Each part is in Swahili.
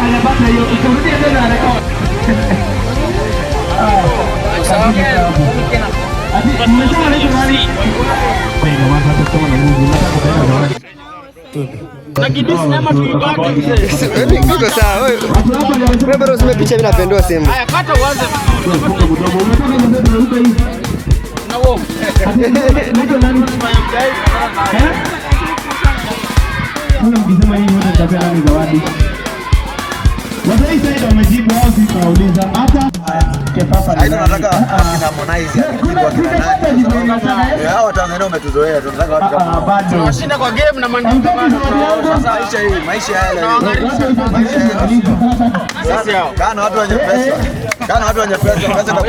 anapata hiyo ikirudia tena anakuwa mmesema nini nani? Ndio maana tutasoma na Mungu nataka kuenda zawadi. Na kidisi nyama tulipata mzee. Niko sawa. Wewe bado usimepicha mimi napendwa sehemu. Haya kata uanze. Funga mdomo. Umetoka mzee tunaruka hii. Na wao. Ndio nani? Eh? Kuna mkisema hii wote tutapea nani zawadi? Wasai sasa wamejibu wao sisi tunauliza hapa Kepapa. Haina nataka kina Harmonize kwa kina nani? Hao Tanzania umetuzoea tunataka watu kama bado. Tunashinda kwa game na mandinga bado. Sasa maisha haya. Sasa kana watu wenye pesa. Kana watu wenye pesa pesa kwa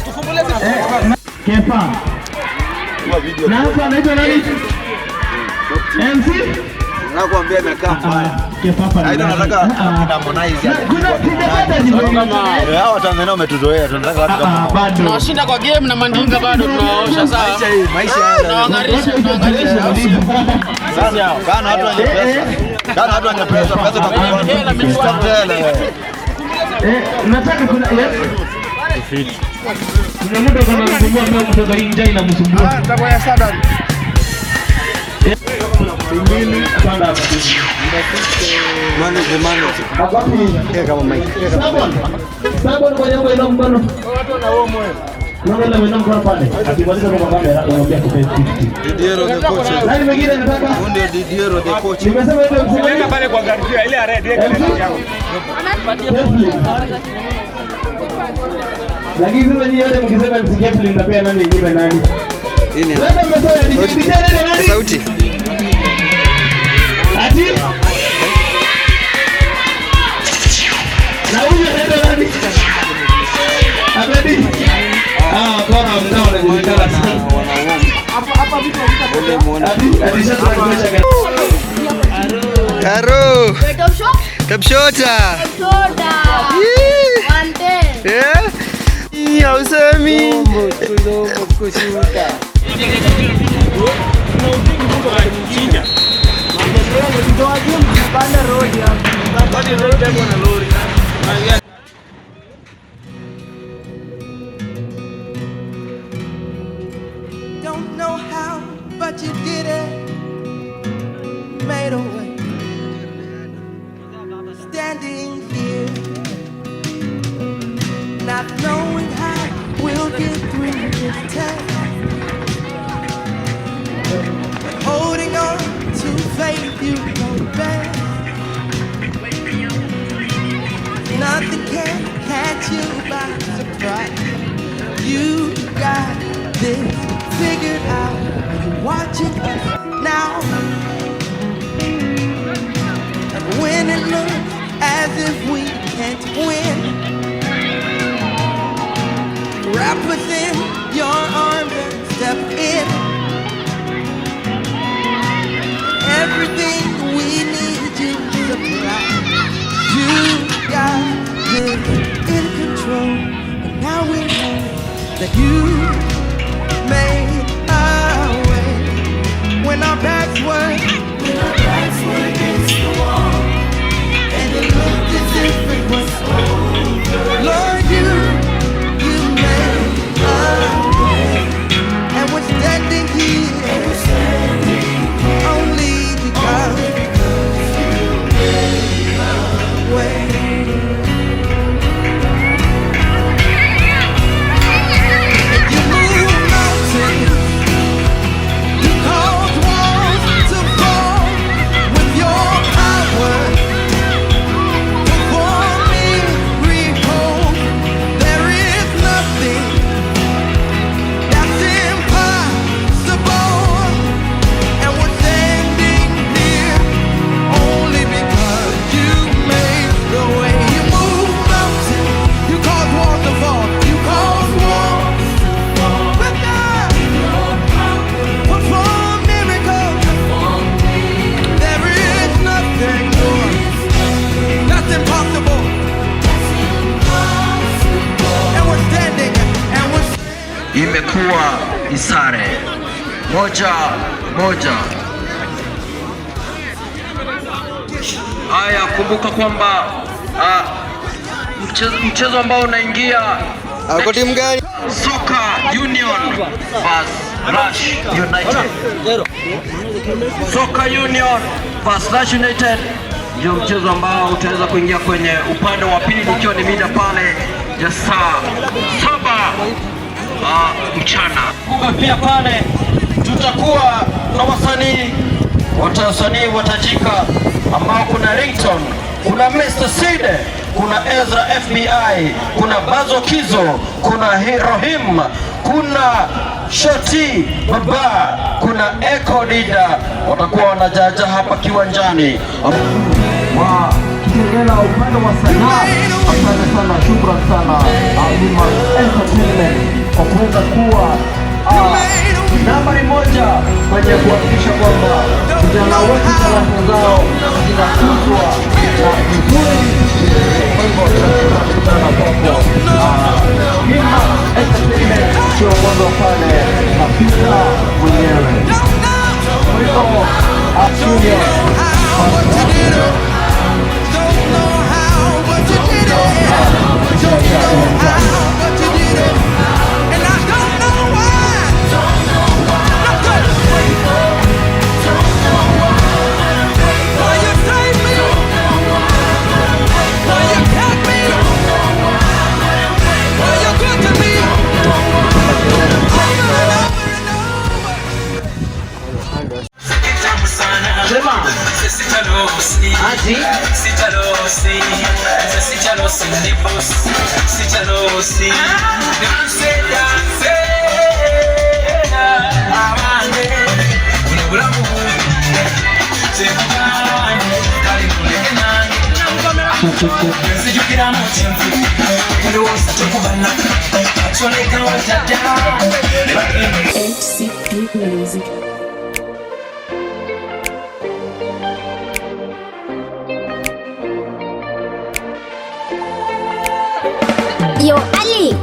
tufungulie Kepa. Na hapa anaitwa nani? MC? Nakwambia imekaa mbaya. Haina nataka kina Harmonize. Kuna kidapata jibu. Hao Tanzania umetuzoea tunataka watu kama bado. Tunashinda kwa game na mandinga bado tunaosha sawa. Maisha haya. Tunaangarisha. Sasa kana watu wenye pesa. Kana watu wenye pesa pesa kwa nataka kuna fit. Kuna mtu anamsumbua kama mtoto nje inamsumbua. Taboya sada. Mbili panda. Mano de mano. Kama Mike. Sabon kwa jambo ilo mbano. Watu na wao moyo. Naona na mwenendo kwa pale. Akimaliza kwa kamera anaambia kwa Facebook. Didiero the coach. Nani mwingine anataka? Ndio Didiero the coach. Nimesema ndio Weka pale kwa Garcia ile ya red yake yako. Lakini sasa nyinyi wote mkisema msikie vile mtapea nani nyingine nani? Nini? Wewe umesema nikipitia nani? Sauti. Ati? Na huyo ndio nani? Abedi. Bora mnao na kulikala sana. Hapa vitu vitapotea. Ati Karo. Kapshota. Hausemi. Don't know how, but you did it. Made a way. Standing here, not knowing how we'll get through this test. Holding on to faith, you know best. Nothing can catch you by surprise. You got this figured out. You're watching us now. And when it looks as if we can't win, wrap within your arms and step in. Everything we need you to supply. You got this in control, and now we know that you made a way when our backs were against the wall, and it looked as if it was over. Lord, you made a way, and we're standing here only because you made a way. Imekuwa ni sare 1-1. Haya, kumbuka kwamba mchezo ambao unaingia Ako timu gani? Soka Union vs Rush United. Soka Union vs Rush United ndio mchezo ambao utaweza kuingia kwenye upande wa pili, ikiwa ni mida pale ya saa 7 mchana. Kumbuka pia pale tutakuwa na wasanii watajika ambao kuna Rington, kuna Mr. Side, kuna Ezra FBI, kuna Bazo Kizo, kuna Rohim, kuna Shoti Baba, kuna Eko Dida, watakuwa wanajaja hapa kiwanjani. Kitengela upande wa sanaa, asante sana, shukrani sana Alima Entertainment kwa kuweza kuwa nambari moja kwenye kuhakikisha kwamba vijana wetu talanta zao zinakuzwa na vizuri. Kwa hivyo tunakutana kwako Alima Entertainment kiongozwa pale na Pita mwenyewe. Kwa hivyo HCP Music. Yo, Ali!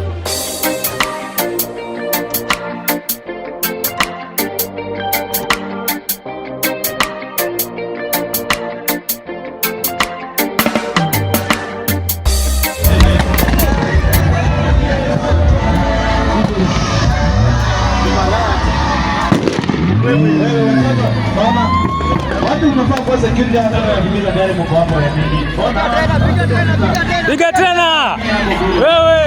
Piga tena wewe.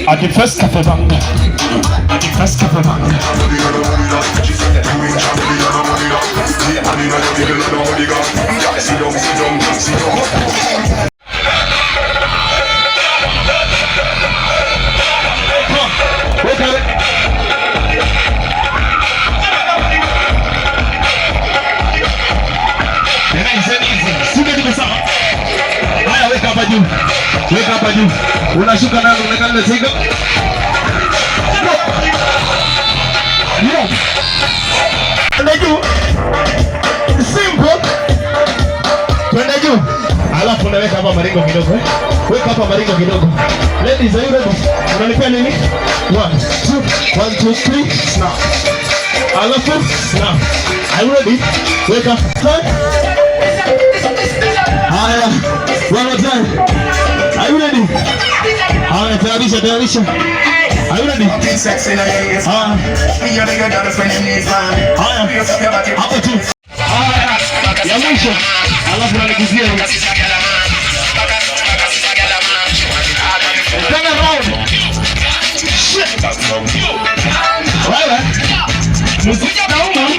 At the first cafe bang. At the first cafe bang. Weka hapa juu. Unashuka nalo unakanda zigo. Twende juu. Simple. Twende juu. Alafu unaweka hapa maringo kidogo eh. Weka hapa maringo kidogo. Ladies, are you ready? Unanipea nini? 1 2 3 snap. Alafu snap. Are you ready? Weka. Haya. One more time. Are you ready? Haya, tayarisha. Are you ready? Haya. Hapo tu. Haya. Ya mwisho. Alafu nanikuzia. Turn around. Shit. Wewe. Muziki nauma.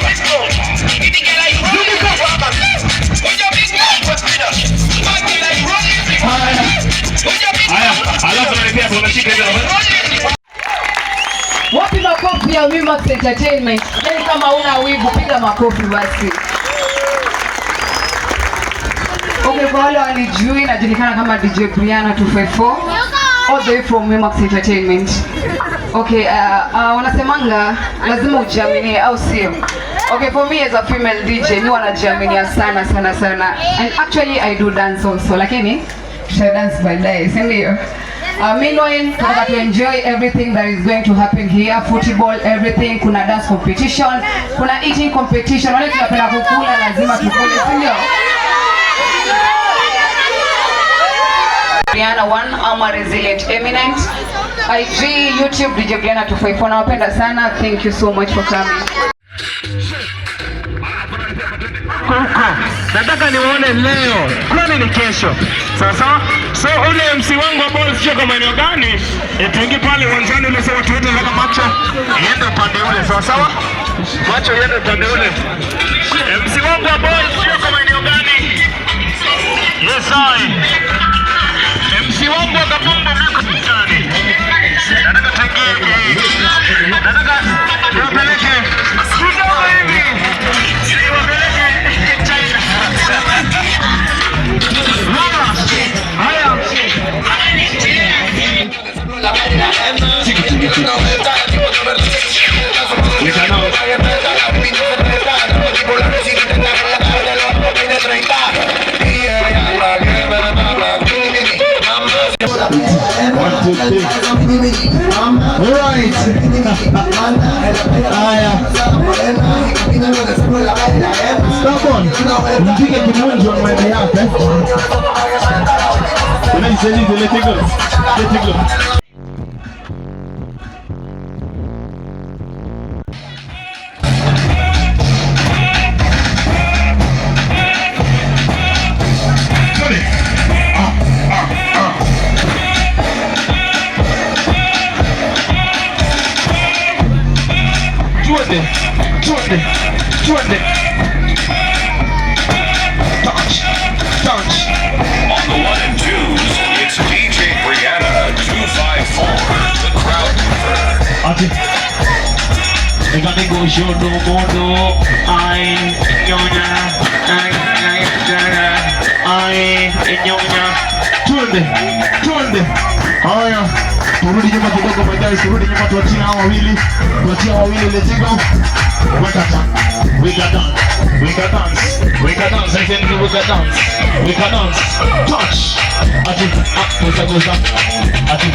Wapi makofi ya Wimax Entertainment? Yaani kama una wivu piga makofi basi. Okay, kwa wale wanijui najulikana kama DJ Brianna 254 all the way from Wimax Entertainment. Okay, wanasemanga lazima ujiamini au sio? Okay, for me as a female DJ, mimi wanajiaminia sana. And actually I do dance also, lakini shall dance baadaye, si ndio? Meanwhile, tunataka to enjoy everything that is going to happen here, football, everything, kuna dance competition, kuna eating competition, wale tunapenda kukula lazima tukule, si ndio? Brianna 1 ama Resilient Eminent, IG, YouTube, DJ Brianna 254, nawapenda sana, thank you so much for coming. Nataka niwaone leo, kwani ni kesho. Sasa, so ule MC wangu ambao sio kama eneo gani, tuingie pale uwanjani ule sawa tuwete kama macho iende upande ule, sawa sawa? Macho iende upande ule. MC wangu ambao sio kama eneo gani? Yes I. MC wangu akapomba miko mtani. Nataka tuingie. Nataka tuwapeleke. Kidogo hivi. Mpige kimunjo mwende yake. Let it go. Twende. Touch. On the 1 and 2s, it's DJ Brianna 254, the crowd mover. Okay. I gotta go show no mono. I Twende. Haya. Turudi nyuma kidogo baadaye, turudi nyuma tuachie hao wawili. Let's go. We can dance. I said we can dance. Touch. Ati goza. Ati.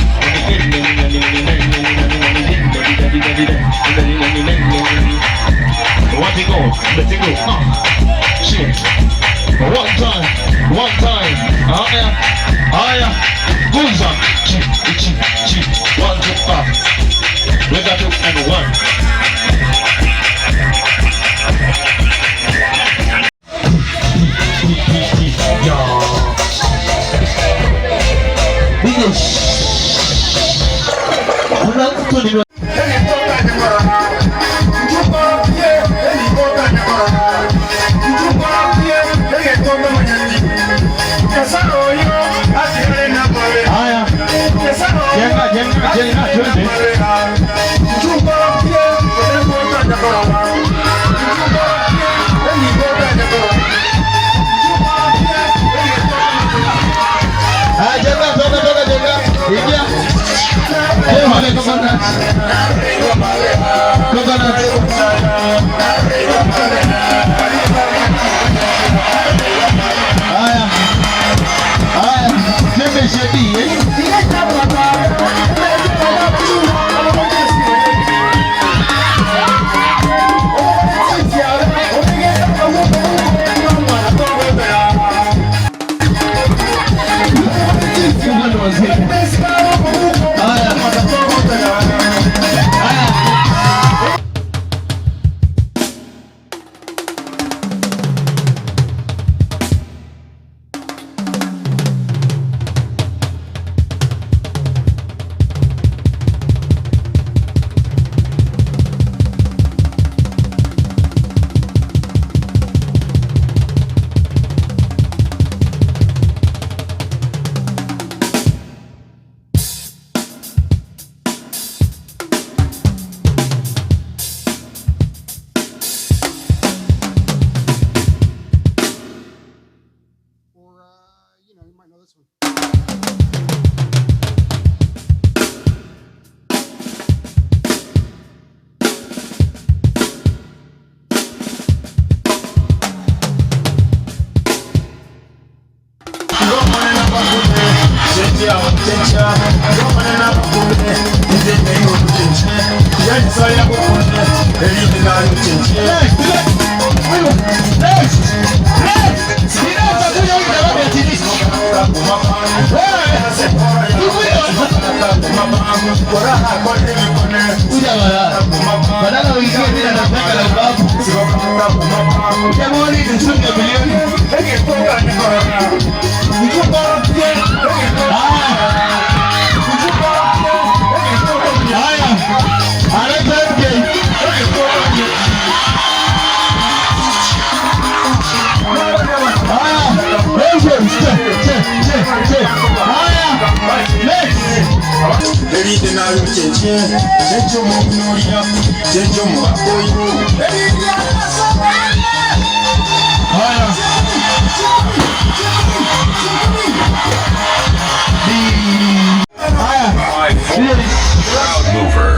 Let it go. Shit. One time. Haya. Goza. Chi. 1 2 up. We got 2 and 1.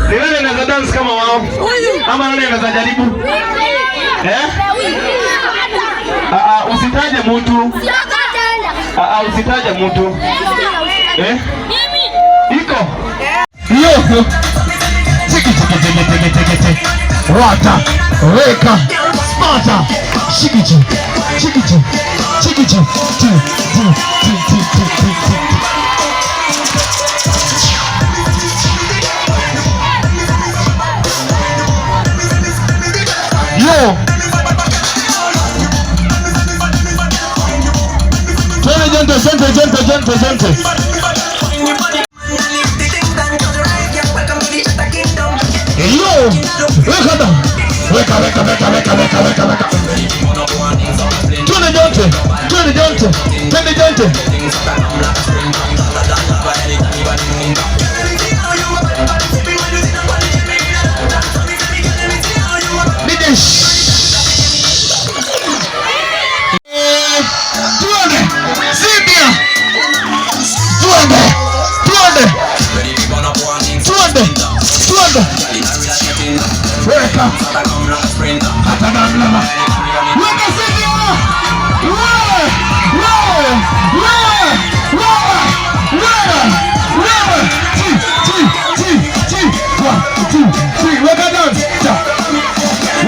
Nani anaweza dance kama wao? Ama nani anaweza jaribu? Usitaje mtu. Usitaje mtu. Iko. Yo. Tiki. Rata. Weka. Sparta. Shikiji. Yo. Gente. Yo. Weka. Twende jonte.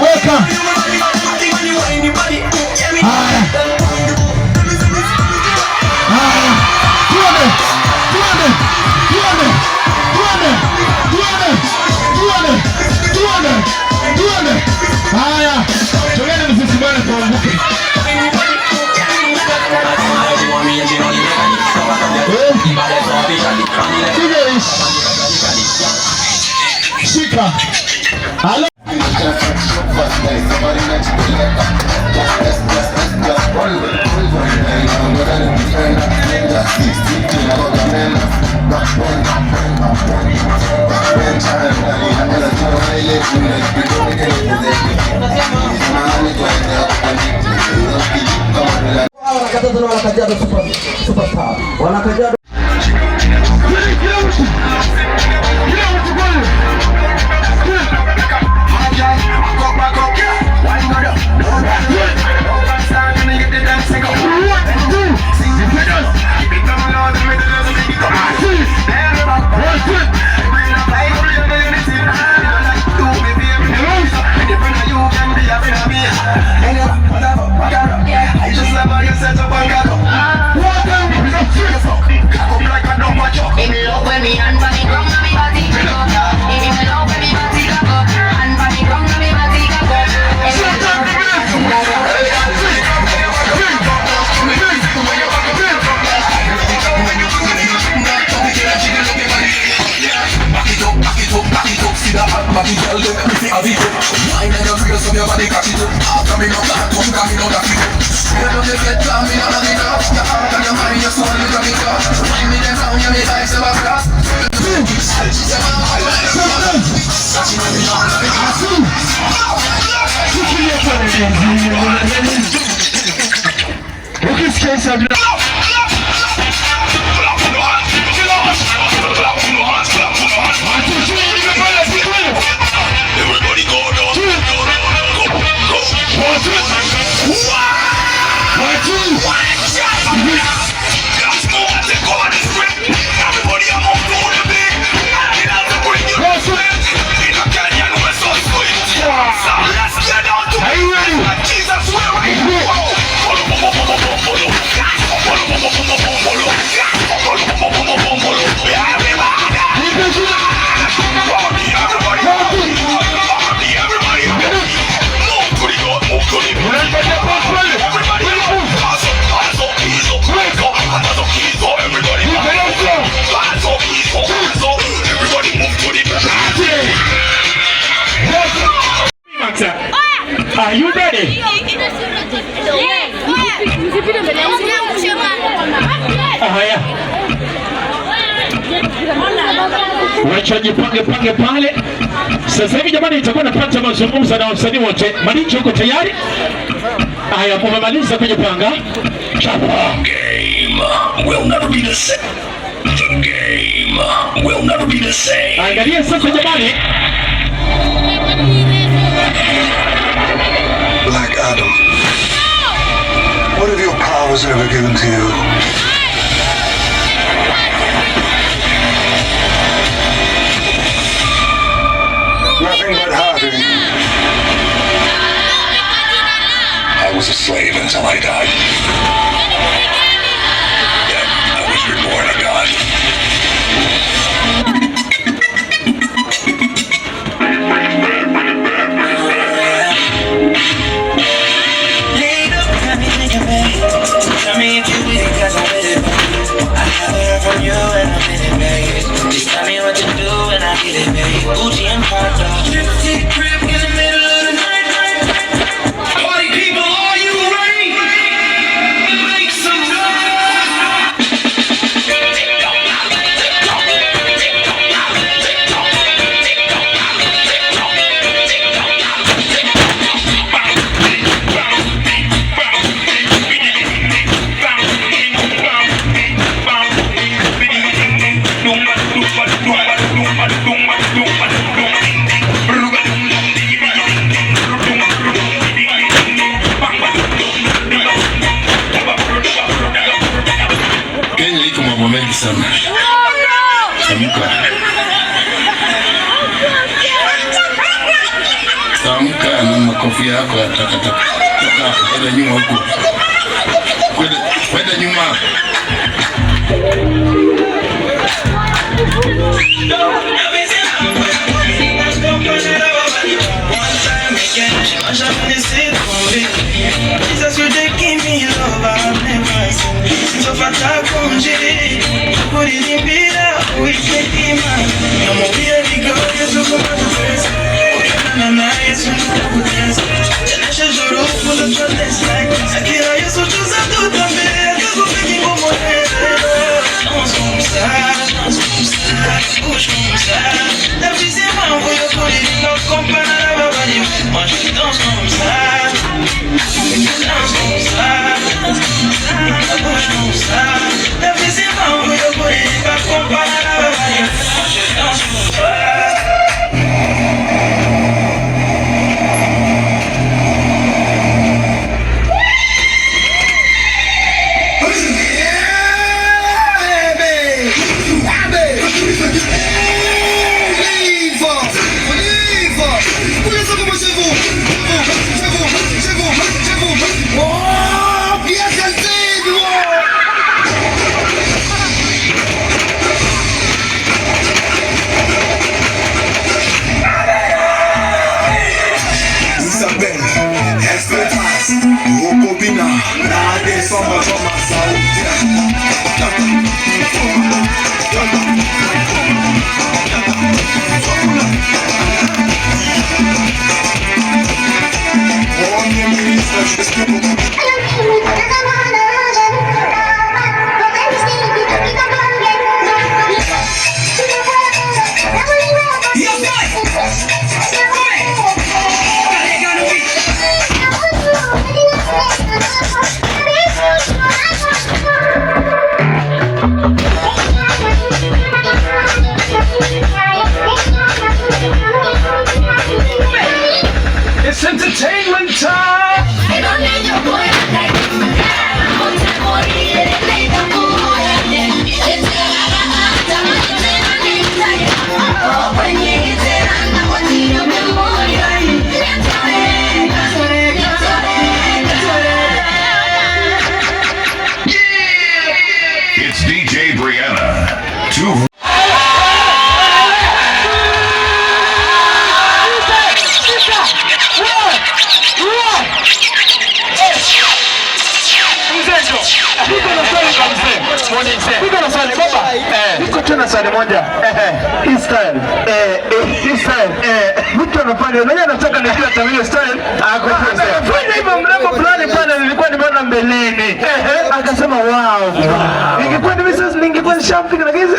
Weka. Shika. Hello. Wanakaja Everybody Are you ready? Haya. Wacha jipange pale. Sasa hivi jamani, itakuwa napata mazungumzo na wasanii wote. Malicho uko tayari? Haya, mmemaliza kujipanga? Chapa. Game will never be the same. The game will never be the same. Angalia sasa jamani. Black Adam, what have your powers ever given to you? Nothing but hardening. I was a slave until I died. Then I was reborn a god. Tell me if you with it, cause I'm with it. I haven't heard from you and I'm in it, babe. Just tell me what to do and I get it, babe. Gucci and Prada. Trip crib in the middle of the night. Party people, are you ready? Make some Kenya iko mambo mengi sana. Amka na makofi yako yatakataka. Kwenda nyuma huko. Kwenda nyuma. Jesus, you did give me love I've never seen. So far, I can't put it in better. We can't be mine. I'm a baby girl, you're so good at the face. I'm a nice one, and I should show up for the contest. Like, I can't use to choose a good man. You're going to give me more. Non som star, bouge comme ça. La vie c'est moi, on voit pour les lignes, on compare à la babalie. Moi je danse comme ça. Danse comme ça. Bouge comme ça. La vie c'est moi, on voit pour les lignes, on compare à la babalie. Moi je danse comme ça. It's entertainment time! It's DJ Brianna. 2 Niko tena swali moja. Hii style. Mtu anafanya, unajua anataka nikiwa tamio style. Akasema wow. Ningekuwa ni mimi ningekuwa nishampiga na giza.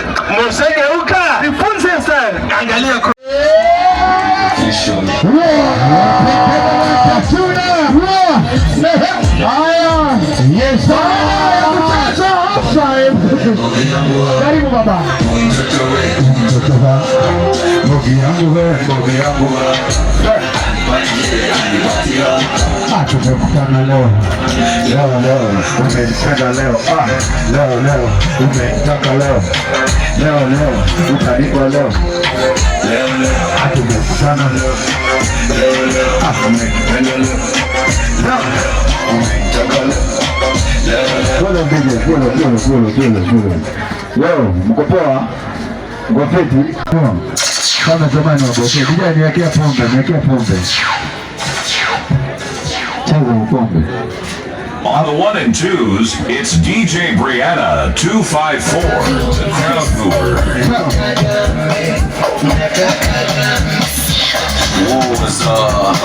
Msegeuka. Nifunze sana. Angalia kwa yes. Karibu baba. Tumekutana leo, umependa leo, leo umetaka leo, utanipa leo, tumekutana leo, umependa leo, umetaka leo. Leo mko poa? Mko fiti? Kama zamani wa bosi, kijana niwekea pombe. On the 1 and 2s, it's DJ Brianna 254, the crowd mover. What's up?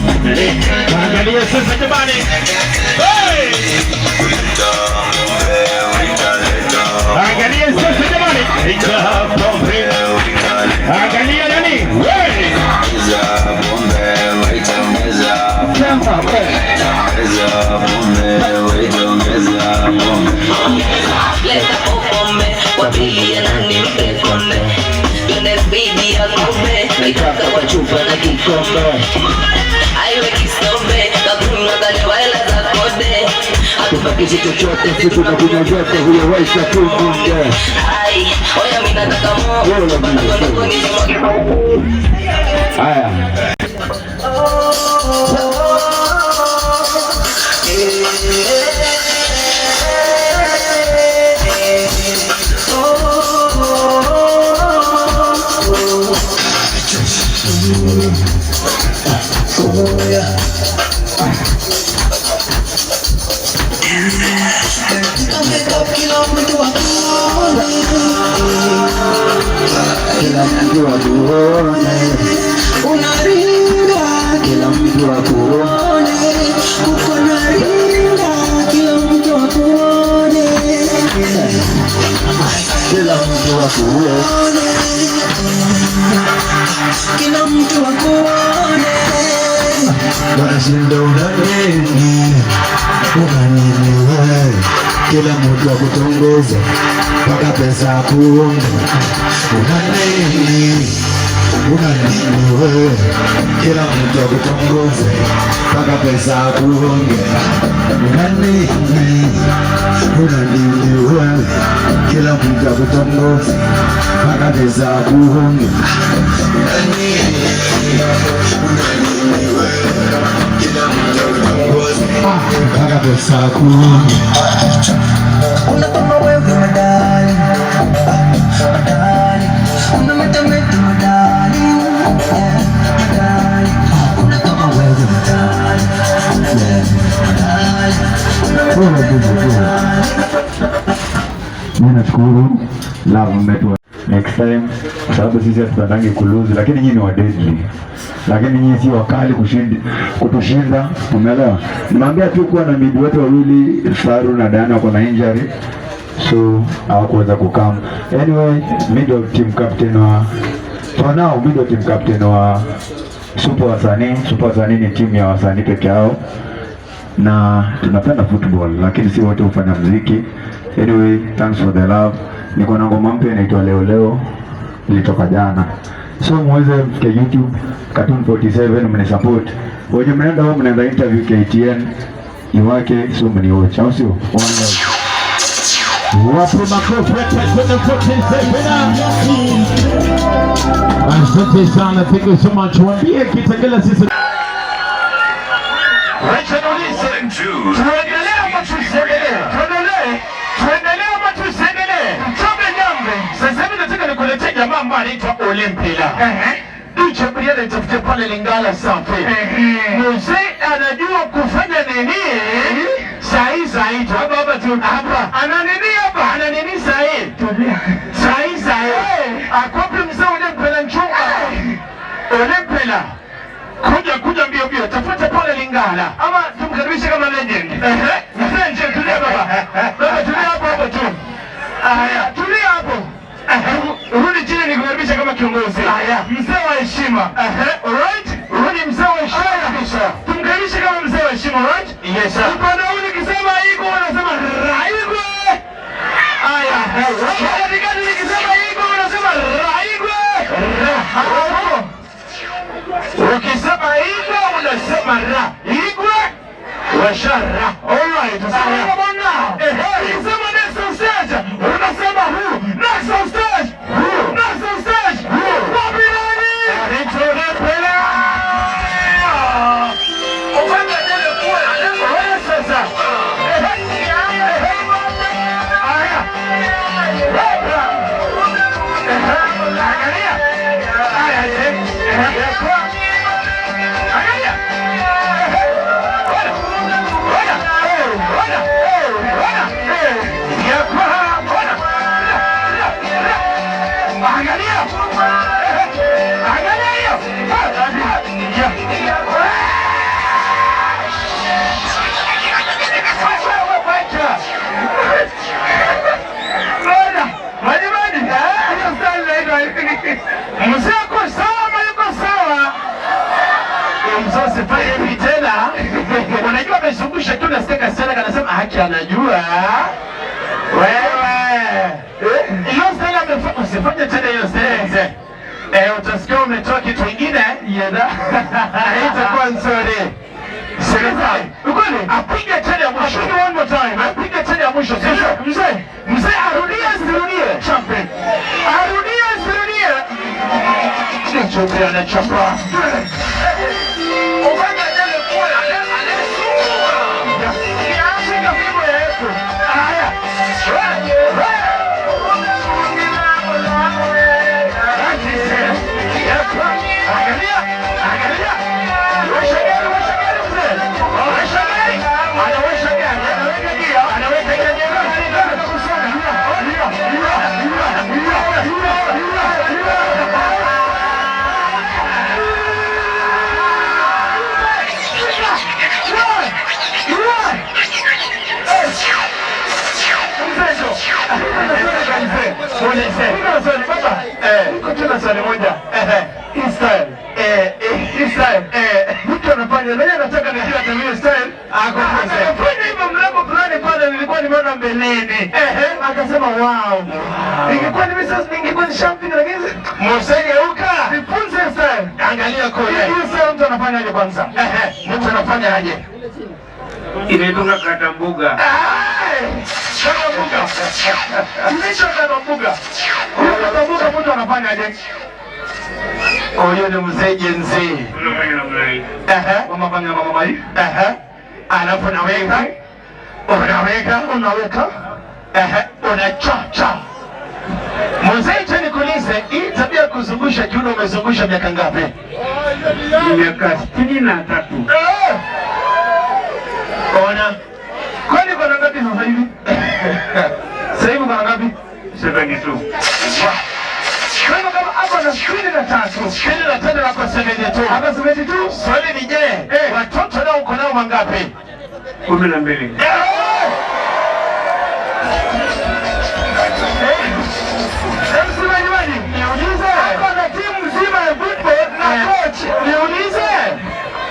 Angalia sasa jamani. Angalia sasa jamani. Angalia nani? Leta pombe, wapigie na nimpe konde. Yone baby akombe, naitaka kwa chupa na kikombe. Aiwe kisombe, kakunywa galewa ela za kode. Hatupakishi chochote, siku na kunywa zote, huyo waisha tu munge. Ai, oya mina nataka mo, napatono kwenye mwage. Haya. Kila mtu akuone, wanashinda unanini, kila mtu akutongoza mpaka pesa akuonga. Unanini wewe, kila mtu akutongoza mpaka pesa akuonga. Unanini wewe, kila mtu akutongoza mpaka pesa akuonga. Mpaka pesa akuonga. unapama wewe madali, unametameta madali, unapama wewe madali, Mimi nashukuru love mmetua next time, kwa sababu sisi hatutandangi kuluzi, lakini nyinyi ni wadedli, lakini nyinyi si wakali kutushinda, umeelewa? Nimeambia tu kuwa na midi wote wawili, Faru na Dana wako na injury, so hawakuweza kukam. Anyway, middle team captain wa for now, middle team captain wa Super Wasanii. Super Wasanii ni timu ya wasanii peke yao, na tunapenda football lakini si wote hufanya muziki. Anyway, thanks for the love. Niko na ngoma mpya inaitwa Leo ilitoka jana, so muweze mfike YouTube Cartoon 47 mnisupport. Wenye mnaenda huko mnaenda interview KTN iwake, so mniwatch, au sio? One love. Wapi makofi kwenye kote Zebina. Asante sana, thank you so much. Waambie Kitengela sisi. Tuendelee ama tusiendelee? Tuendelee ama tusiendelee? Mchombe jambe. Sasa hivi nataka nikuletee jamaa ambaye anaitwa Olempela. Dicho Briana nitafute pale Lingala safi. Mzee anajua kufanya nini? Sahi tu hapa tu hapa. Ana nini hapa? Ana nini sahi? Sahi. Akopi mzee Olempela nchunga. Olempela. Kuja mbio tafuta pale Lingala ama tumkaribishe kama legend. Legend tulia baba. Baba tulia hapo tu. Haya, tulia hapo. Rudi chini nikukaribishe kama kiongozi. Haya, mzee wa heshima. Alright? Rudi mzee wa heshima kabisa. Tumkaribishe kama mzee wa heshima, alright? Yes sir. Upande huu nikisema iko unasema raigwe. Haya. Wakati nikisema iko unasema raigwe. Ukisema hivyo unasema ra. Igwe washara. Alright. Sasa bwana. Ukisema next stage unasema hu. Next stage. Hu. Next stage. Hu. Wapi nani? Olempela. Ufanye nini kwa? Wewe sasa. Aya. Angalia. Aya. Mzee sawa, yuko sawa. Mzee pale hivi tena. Unajua amezungusha tu na steka sana kanasema haki anajua. Wewe. Hiyo stela amefanya usifanye tena hiyo stela. Utasikia umetoa kitu kingine. Yenda. Haitakuwa nzuri. Sikiliza. Ukweli apige tena ya mwisho. One more time. Apige tena ya mwisho. Mzee arudie. Champion. Arudie. Chote anachapa. Ufanya nini kwa Shika fimbo yetu. Haya. Angalia. Washagari mzee. Anaweka gia. Kuna swali moja. Style. Mtu anafanya nini anataka ni kila tabia style. Akafanya hivyo mlango fulani pale nilikuwa nimeona mbeleni. Akasema wow. Ningekuwa ni shopping lakini msegeuka. Nifunze style. Angalia kule. Hiyo sasa mtu anafanyaje kwanza? Mtu anafanyaje? Inaitwa kata mbuga. Mtu anafanyaje? Huyo ni mzee jenzi. Unafanya mama hii. Alafu unaweka. Unachacha. Mzee tena kuulize, hii tabia kuzungusha kiuno umezungusha miaka ngapi? Miaka 63. Ona. Kwani kuna ngapi sasa hivi? Sasa hivi kuna ngapi? 72. Kama hapa na 23 na kwa 72. Hapa 72. Swali ni je, watoto nao uko nao mangapi? 12. Niulize. Hapa na timu nzima ya football na coach. Niulize.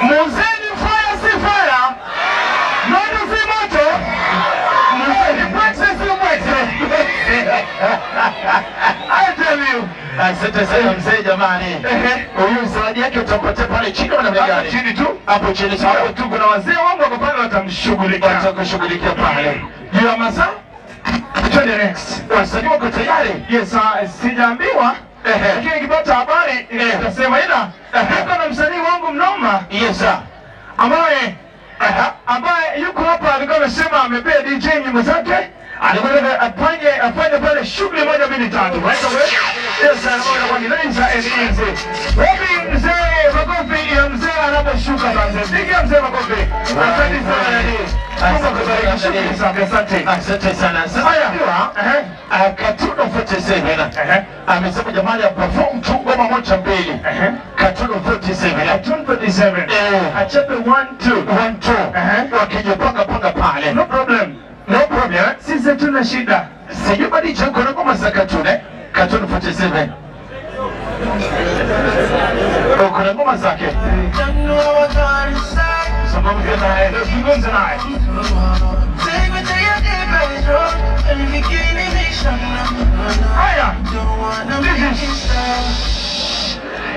Mzee ni fire si fire? Moto si moto? Mzee ni pwete si pwete? I tell you. Asante sana mzee jamani. Huyu zawadi yake utampatia pale chini na gani? Chini tu. Hapo chini sawa tu kuna wazee wangu wako pale watamshughulikia. Watakushughulikia pale. Juu ya masaa? Twende next. Wasanii wako tayari? Yes, sijaambiwa. Lakini nikipata habari nitasema ila niko na msanii wangu mnoma. Yes sir. Ambaye yuko hapa alikuwa amesema amepea DJ nyimbo zake. Alikuwa afanye pale shughuli moja mbili tatu. Right away. Yes sir, kwa ni ladies and easy. Wapi mzee makofi ya mzee anaposhuka basi. Piga mzee makofi. Asante sana nani. Asante sana. Sasa Katuno 47 amesema jamani ya perform tu ngoma moja mbili. Katuno 47 achape 1 2 wakijipanga panga pale. No problem. Sisi tuna shida. Sijui badi changu na ngoma za Katuno 47. Kuna ngoma zake. Sababu naye tuzungumze naye. Haya.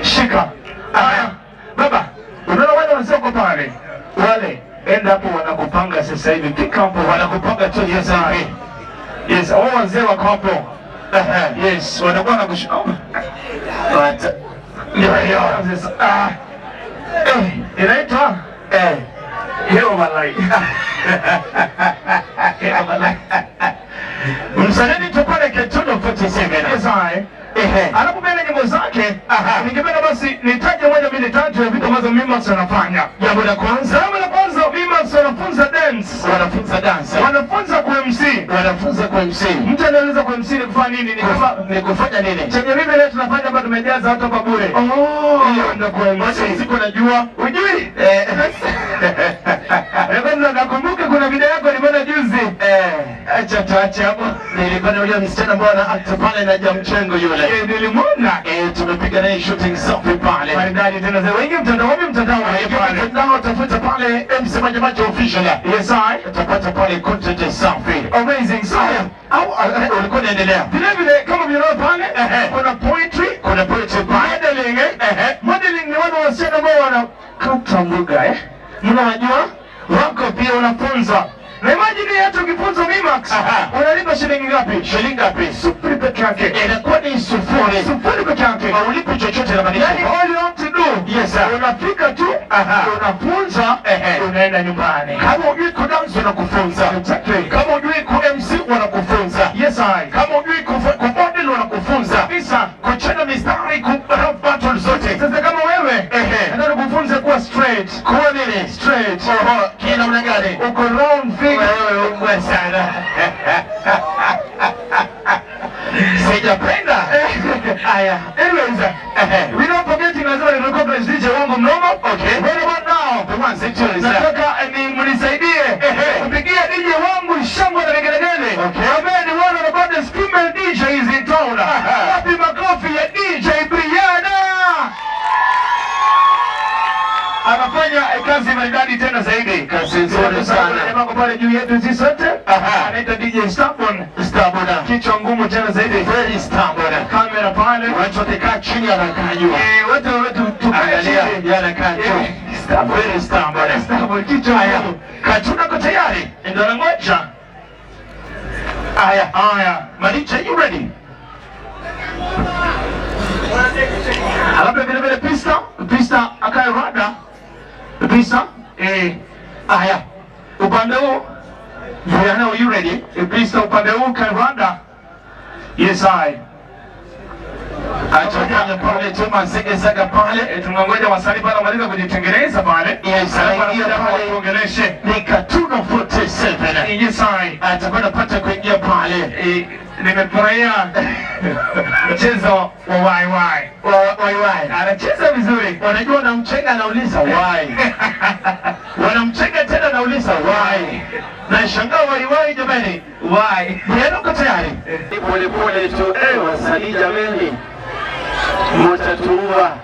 Shika. Haya. Baba, unaona wale wazoko pale. Wale enda hapo wanakupanga sasa hivi. Pick up wanakupanga tu sasa hivi. Yes, wao wazee wako hapo. Yes, wanakuwa na kushika. Inaitwa Hero Malai. Msanii tupale Katuno 47. Yes, anapopenda nyimbo zake, ningependa basi nitaje moja mbili tatu ya vitu ambazo Mimax anafanya. Jambo la kwanza, Mimax wanafunza dance. Wanafunza kwa MC. Mtu anaweza kwa MC ni kufanya nini? Ni kufanya nini? Chenye mimi leo tunafanya hapa tumejaza hata kwa bure. Hiyo ndio kwa MC. Siko najua. Unajui? Kwanza nakumbuka kuna video yako nimeona juzi. Acha tuache hapo. Nilikuwa na yule msichana ambaye ana act pale na Jamchengo yule. Nilimwona. Tumepiga naye shooting safi pale. Maridadi tena zaidi. Wengi mtandao pale. Mtandao tafuta pale MC Majimaji official. Yes I. Utapata pale content safi. Amazing. So, ulikuwa unaendelea. Vile kama mnaona pale kuna poetry pale. Modeling ni wale wasichana ambao wana kutambuga mnawajua wako pia unafunza. Na imagine hata ukifunza Mimax unalipa shilingi ngapi? Sufuri peke yake. Inakuwa ni sufuri peke yake. Haulipi chochote na madeni. Yani all you have to do, yes sir, unafika tu, unafunza, unaenda nyumbani. Kama hujui kudance unakufunza. Exactly. Kama hujui ku MC wanakufunza. Yes sir. Kama hujui ku model wanakufunza. Kabisa. Kucheza mistari, ku rap battle zote. Sasa kama wewe nataka kufunza kuwa straight. Kuwa nini? Straight. Kina namna gani? Uko round figure. Wewe umbwe sana. Sijapenda. Aya. Anyways, we don't forget lazima ni recognize DJ wangu mnoma. Okay. What about now? The one situation is nataka mnisaidie kupigia DJ wangu shangwe na vigelegele. Okay. Ambaye ni one of the best female DJs in town. Wapi makofi ya DJ Brianna. Anafanya kazi maridadi tena zaidi. Kazi nzuri sana. Mambo pale juu yetu sisi sote. Anaitwa DJ Starbon. Kichwa ngumu tena zaidi. Very Starbon. Kamera pale. Watu wakikaa chini anakaa juu. Watu tukaangalia anakaa juu. Very Starbon. Kichwa ngumu. Katuno kwa tayari. Ndio nangoja. Aya. Maricha, you ready? Alafu vile pista akairada. Pista aya upande huu Brianna, are you ready? Pista upande huu kairada. Yes I. Acha pale tuma sega pale tunangoja wasanii pale wamaliza kujitengeneza pale. Yes I. Pale tuongeleshe ni Katuno 47. Yes I. Atakwenda pata kuingia pale. Nimefurahia mchezo wa wai. Anacheza vizuri. Wanajua wanamchenga anauliza why. Wanamchenga tena anauliza why. Na shangaa wai jamani. Why? Brianna uko tayari? Pole tu wasanii jamani. Mtatuua.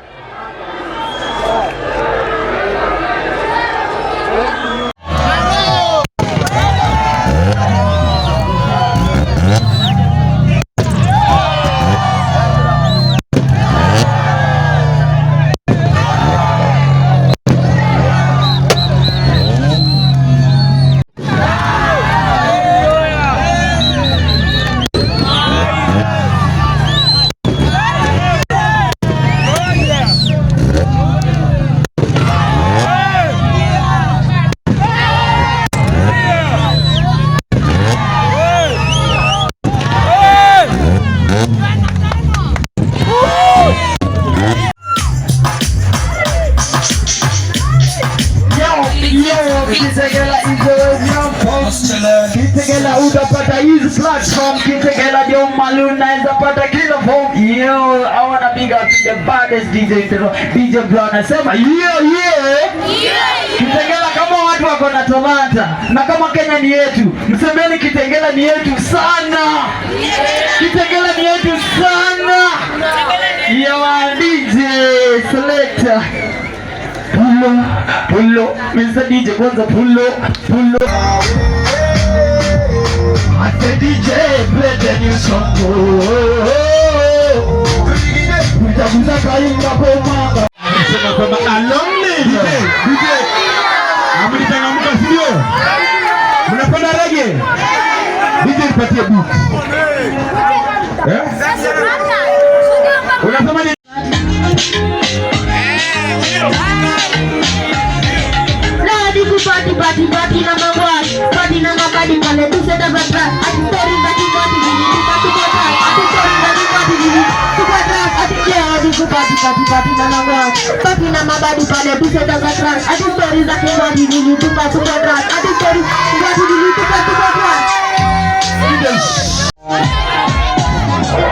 That's from Kitegela John Maluna is a particular form. Yo, I wanna big up the baddest DJ DJ Brown. Nasema Kitegela kama watu wako na Talanta na kama Kenya ni yetu. Msemeni Kitegela ni yetu sana. Kitegela ni yetu sana. Yo, DJ selector. Pulo, Mr. DJ kwanza pulo. I said DJ, play the new song. Utaguza kaimba kwa mama. Sema kwamba alone DJ. Amlitangamuka sio? Mnapenda reggae? DJ nipatie beat. Unasema ni Party number one, party number body, pale tu set up a track. Ati story za kipati hivi, tupatu kwa track. Ati story za kipati hivi, tupa track. Ati party number one, party number body, pale tu set up a track. Ati story za kipati hivi, tupatu kwa track. Ati story za kipati hivi, tupatu kwa track.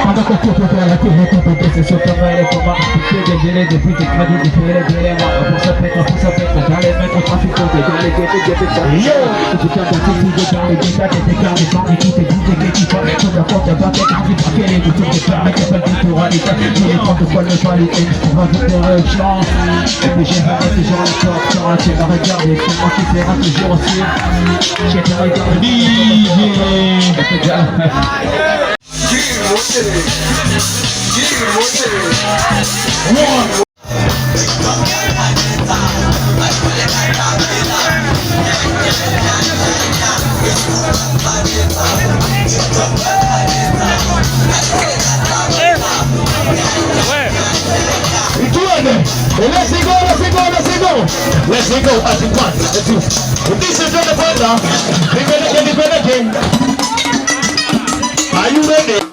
Anda con tutto per la tua tutto se sotto mare come che delle di più che di delle ma sapete dale metro traffico delle che io tutto tutti che dale che state te cani fanno tutte che ti fanno sulla porta batte cani perché le tutte che fai che per tutto non conto quello quali è va tutto le chance et puis j'ai pas toujours le top quand tu vas regarder comment tu seras toujours aussi j'ai te regardé Let's go as it was. Let's do. This is the brother. We're gonna get it again. Are you ready?